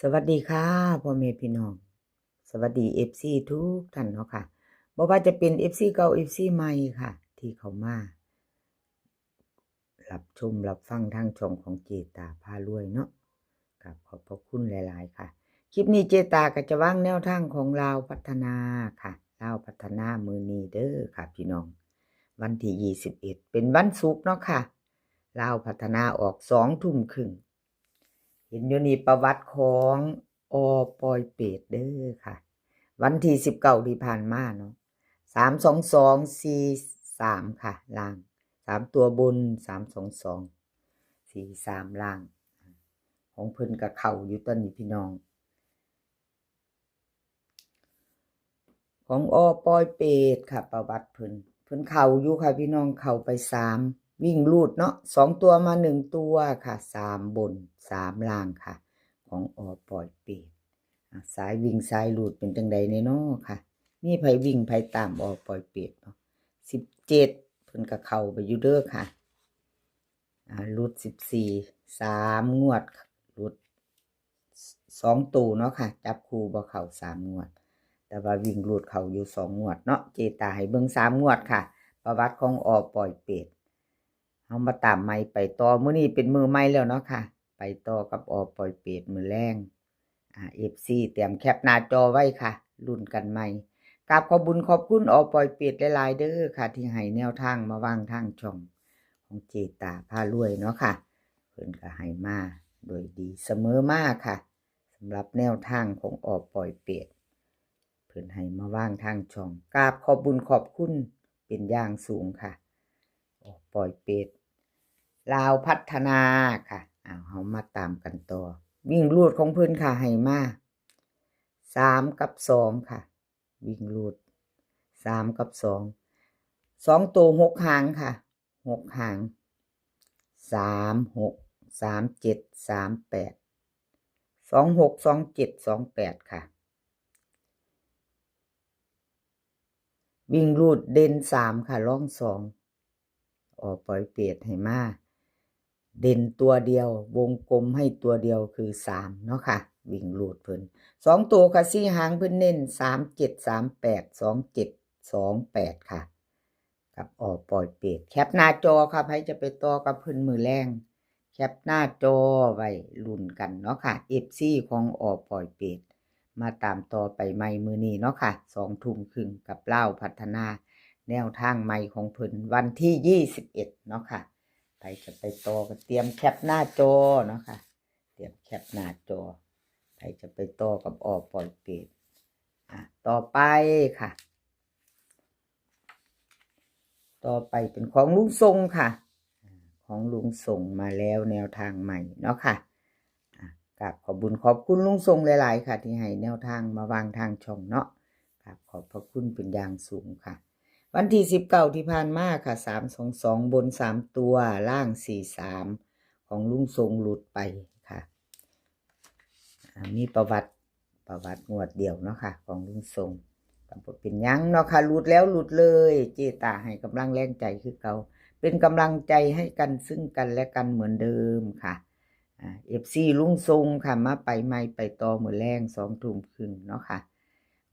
สวัสดีค่ะพ่อแม่พี่น้องสวัสดีFCทุกท่านเนาะค่ะบ่ว่าจะเป็น FC เก่า FC ใหม่ค่ะที่เข้ามารับชมรับฟังทางช่องของเจตาพารวยเนาะครับขอบพระคุณหลายๆค่ะคลิปนี้เจตาก็จะวางแนวทางของลาวพัฒนาค่ะลาวพัฒนามื้อนี้เด้อค่ะพี่น้องวันที่21เป็นวันศุกร์เนาะค่ะลาวพัฒนาออก20:30เห็นอยู่นี่ประวัติของอปอยเปตเด้อค่ะวันที่19ที่ผ่านมาเนาะ32243ค่ะล่าง3ตัวบน32243ล่างของเพิ่นก็เข้าอยู่ตอนนี้พี่น้องของอปอยเปตค่ะประวัติเพิ่นเข้าอยู่ค่ะพี่น้องเข้าไป3วิ่งรูดเนาะ2ตัวมา1ตัวค่ะ3บน3ล่างค่ะของอปอยเปตสายวิ่งสายรูดเป็นจังใดแน่น้อค่ะมีไผวิ่งไผตามอปอยเปตเนาะ17เพิ่นก็เข้าไปอยู่เด้อค่ะรูด14 3งวดรูด2ตัวเนาะค่ะจับคู่บ่เข้า3งวดแต่ว่าวิ่งรูดเข้าอยู่2งวดเนาะเจตาให้เบิ่ง3งวดค่ะประวัติของอปอยเปตเฮามาตามใหม่ไปต่อมื้อนี้เป็นมื้อใหม่แล้วเนาะค่ะไปต่อกับอปอยเปตมื้อแลงFC เตรียมแคปหน้าจอไว้ค่ะลุ้นกันใหม่กราบขอบคุญขอบคุณอปอยเปตหลายๆเด้อค่ะที่ให้แนวทางมาวางทางช่องของเจตาพารวยเนาะค่ะเพิ่นก็ให้มาโดยดีเสมอมาค่ะสำหรับแนวทางของอปอยเปตเพิ่นให้มาวางทางช่องกราบขอบคุญขอบคุณเป็นอย่างสูงค่ะอปอยเปตลาวพัฒนาค่ะเฮามาตามกันต่อวิ่งรูดของเพิ่นค่ะให้มา3กับ2ค่ะวิ่งรูด3กับ2ตัว6หางค่ะ6หาง36 37 38 26 27 28ค่ะวิ่งรูดเด่น3ค่ะร่อง2ปล่อยเปรตให้มาเด่นตัวเดียววงกลมให้ตัวเดียวคือ3เนาะค่ะวิ่งรูดเพิ่น2ตัวค่ะ4หางเพิ่นเน้น37 38 27 28ค่ะกับปล่อยเปรตแคปหน้าจอค่ะไผจะไปต่อกับเพิ่นมื้อแลงแคปหน้าจอไว้ลุ้นกันเนาะค่ะ FC ของปล่อยเปรตมาตามต่อไปใหม่มื้อนี้เนาะค่ะ20:30กับลาวพัฒนาแนวทางใหม่ของเพิ่นวันที่21เนาะค่ะใครจะไปต่อก็เตรียมแคปหน้าจอเนาะค่ะเตรียมแคปหน้าจอใครจะไปต่อกับปล่อยเปรตต่อไปค่ะต่อไปเป็นของลุงทรงค่ะของลุงทรงมาแล้วแนวทางใหม่เนาะค่ะกับขอบคุญขอบคุณลุงทรงหลายๆค่ะที่ให้แนวทางมาวางทางช่องเนาะครับขอบพระคุณเป็นอย่างสูงค่ะวันที่19ที่ผ่านมาค่ะ322บน3ตัวล่าง43ของลุงทรงหลุดไปค่ะมีประวัติงวดเดียวเนาะค่ะของลุงทรงก็บ่เป็นหยังเนาะค่ะหลุดแล้วหลุดเลยเจตาให้กำลังแรงใจคือเก่าเป็นกำลังใจให้กันซึ่งกันและกันเหมือนเดิมค่ะFC ลุงทรงค่ะมาไปใหม่ไปต่อมื้อแลง20:30เนาะค่ะ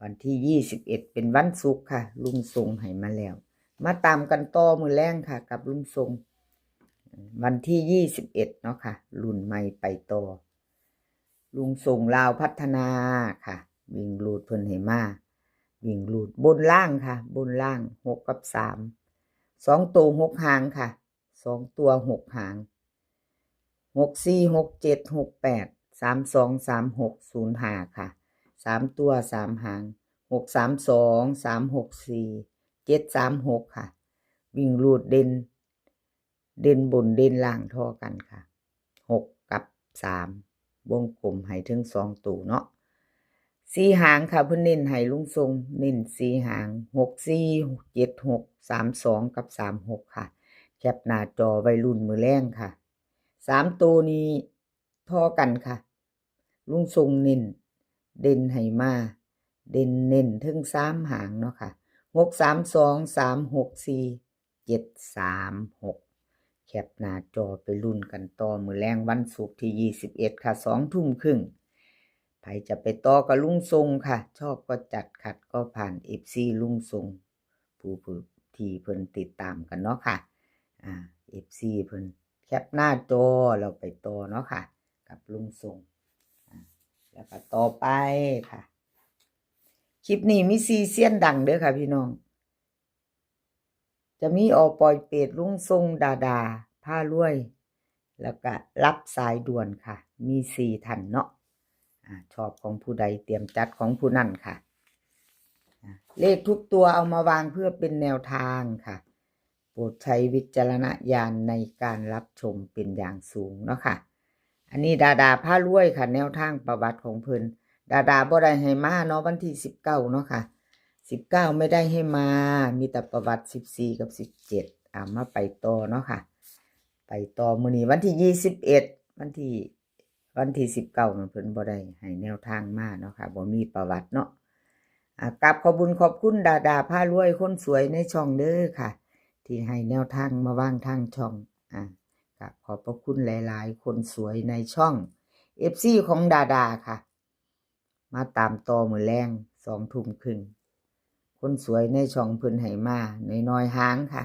วันที่21เป็นวันศุกร์ค่ะลุงทรงให้มาแล้วมาตามกันต่อมื้อแลงค่ะกับลุงทรงวันที่21เนาะค่ะรุ่นใหม่ไปต่อลุงทรงลาวพัฒนาค่ะวิ่งรูดเพิ่นให้มาวิ่งรูดบนล่างค่ะบนล่าง6กับ3 2ตัว6หางค่ะ2ตัว6หาง6 4 6 7 6 8 3 2 3 6 0 5ค่ะ3ตัว3หาง6 3 2 3 6 4 7 3 6ค่ะวิ่งรูดเด่นบนเด่นล่างเท่ากันค่ะ6กับ3วงกลมให้ถึง2ตัวเนาะ4หางค่ะเพิ่นเน้นให้ลุงทรงเน้น4หาง6 4 7 6 3 2กับ36ค่ะแคปหน้าจอไว้รุ่นมื้อแลงค่ะ3ตัวนี้เท่ากันค่ะลุงทรงเน้นเด่นให้มาเด่นเน้นถึง3หางเนาะค่ะ6 3 2 3 6 4 7 3 6แคปหน้าจอไปลุ้นกันต่อมื้อแลงวันศุกร์ที่21ค่ะ20:30 ไผจะไปต่อกับลุงทรงค่ะชอบก็จัดขัดก็ผ่าน FC ลุงทรงผู้ที่เพิ่นติดตามกันเนาะค่ะFC เพิ่นแคปหน้าจอเราไปต่อเนาะค่ะกับลุงทรงแล้วก็ต่อไปค่ะคลิปนี้มีซีเซียนดังเด้อค่ะพี่น้องจะมีอปอยเปรตลุงทรงดาผ้ารวยแล้วก็รับสายด่วนค่ะมี4ท่านเนาะชอบของผู้ใดเตรียมจัดของผู้นั่นค่ะเลขทุกตัวเอามาวางเพื่อเป็นแนวทางค่ะโปรดใช้วิจารณญาณในการรับชมเป็นอย่างสูงเนาะค่ะอันนี้ดาผ้ารวยค่ะแนวทางประวัติของเพิ่นดาบ่ได้ให้มาเนาะวันที่19เนาะค่ะ19ไม่ได้ให้มามีแต่ประวัติ14กับ17มาไปต่อเนาะค่ะไปต่อมื้อนี้วันที่21วันที่19นั่นเพิ่นบ่ได้ให้แนวทางมาเนาะค่ะบ่มีประวัติเนาะกราบขอบคุญขอบคุณดาผ้ารวยคนสวยในช่องเด้อค่ะที่ให้แนวทางมาวางทางช่องกราบขอบพระคุณหลายๆคนสวยในช่อง FC ของดาค่ะมาตามต่อมื้อแลง20:30นคนสวยในช่องเพิ่นให้มาน้อยๆหางค่ะ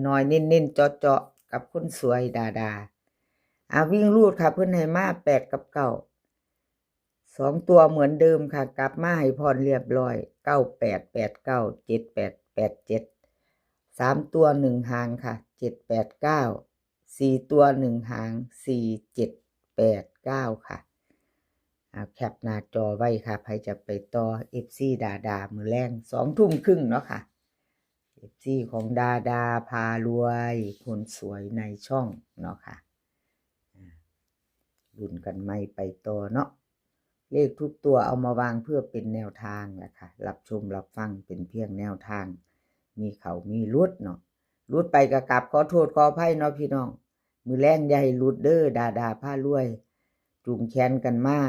น้อยๆเน้นๆเจาะๆกับคนสวยดาวิ่งรูดค่ะเพิ่นให้มา8กับ9 2ตัวเหมือนเดิมค่ะกลับมาให้พรเรียบร้อย9889 7887 3ตัว1หางค่ะ789 4ตัว1หาง4789ค่ะแคปหน้าจอไว้ค่ะใครจะไปต่อ FC ดามือแรง20:30นเนาะค่ะ FC ของดาพารวยคนสวยในช่องเนาะค่ะลุ้นกันไม่ไปต่อเนาะเลขทุกตัวเอามาวางเพื่อเป็นแนวทางแหละค่ะรับชมรับฟังเป็นเพียงแนวทางมีเขามีรุดเนาะรุดไปกะกลับขอโทษขออภัยเนาะพี่น้องมือแรงอย่าให้รุดเด้อดาพารวยจูงแขนกันมา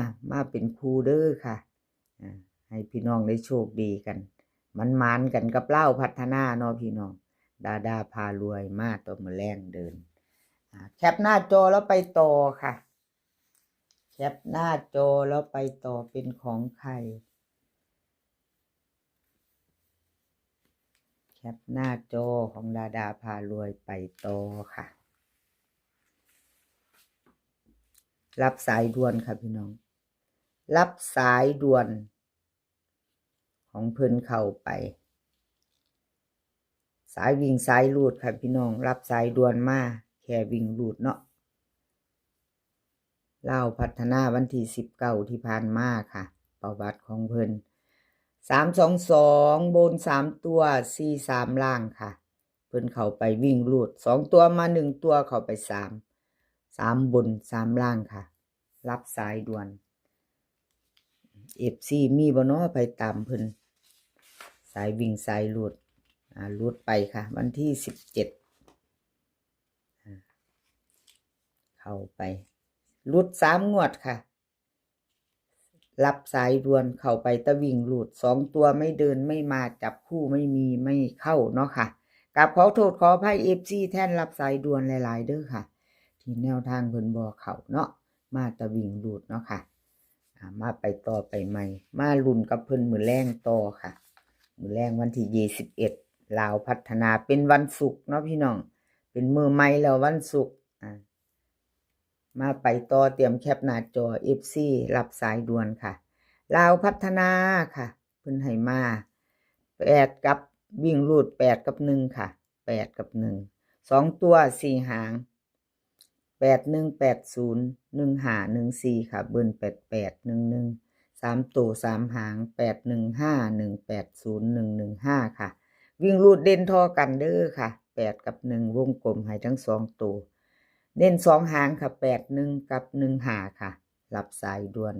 เป็นครูเด้อค่ะให้พี่น้องได้โชคดีกันมันกันกับเล่าพัฒนาเนาะพี่น้องดาพารวยมาตัวมือแรงเดินแคปหน้าจอแล้วไปต่อค่ะแคปหน้าจอแล้วไปต่อเป็นของใครแคปหน้าจอของดาพารวยไปต่อค่ะรับสายด่วนค่ะพี่น้องรับสายด่วนของเพิ่นเข้าไปสายวิ่งสายรูดค่ะพี่น้องรับสายด่วนมาแค่วิ่งรูดเนาะเล่าพัฒนาวันที่19ที่ผ่านมาค่ะประวัติของเพิ่น322บน3ตัว43ล่างค่ะเพิ่นเข้าไปวิ่งรูด2ตัวมา1ตัวเข้าไป3บน3ล่างค่ะรับสายด่วน FC มีบ่เนาะไปตามเพิ่นสายวิ่งสายรูดรูดไปค่ะวันที่17เข้าไปรูด3งวดค่ะรับสายด่วนเข้าไปตะวิ่งรูด2ตัวไม่เดินไม่มาจับคู่ไม่มีไม่เข้าเนาะค่ะกับขอโทษขออภัย FC แท่นรับสายด่วนหลายๆเด้อค่ะที่แนวทางเพิ่นบ่เข้าเนาะมาตะวิ่งรูดเนาะค่ะมาไปต่อไปใหม่มาลุ้นกับเพิ่นมื้อแรงต่อค่ะมื้อแรงวันที่21ลาวพัฒนาเป็นวันศุกร์เนาะพี่น้องเป็นมื้อใหม่แล้ววันศุกร์มาไปต่อเตรียมแคปหน้าจอ FC รับสายด่วนค่ะลาวพัฒนาค่ะเพิ่นให้มา8กับวิ่งรูด8กับ1ค่ะ8กับ1 2ตัว4หาง8180 1514ค่ะเบิ้ล8811 3ตัว3หาง815 180 115ค่ะวิ่งรูดเด่นทอกันเด้อค่ะ8กับ1วงกลมให้ทั้ง2ตัวเด่น2หางค่ะ81กับ15ค่ะรับสายด่วน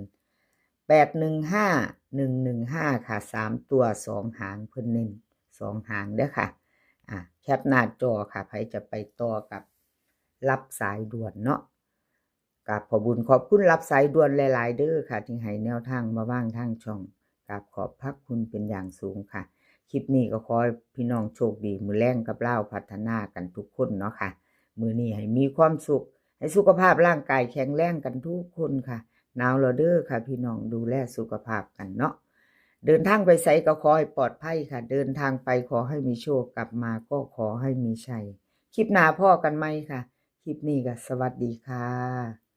815 115ค่ะ3ตัว2หางเพิ่นเน้น2หางเด้อค่ะแคปหน้าจอค่ะใครจะไปต่อกับรับสายด่วนเนาะกับขอบุญขอบคุณรับสายด่วนหลายๆเด้อค่ะที่ให้แนวทางมาว่างทางช่องกับขอบพระคุณเป็นอย่างสูงค่ะคลิปนี้ก็ขอให้พี่น้องโชคดีมือแรงกับเล่าพัฒนากันทุกคนเนาะค่ะมือนี้ให้มีความสุขให้สุขภาพร่างกายแข็งแรงกันทุกคนค่ะ หนาวแล้วเด้อค่ะพี่น้องดูแลสุขภาพกันเนาะเดินทางไปไสก็ขอให้ปลอดภัยค่ะเดินทางไปขอให้มีโชคกลับมาก็ขอให้มีชัยคลิปหน้าพ่อกันไหมค่ะคลิปนี้ก็สวัสดีค่ะ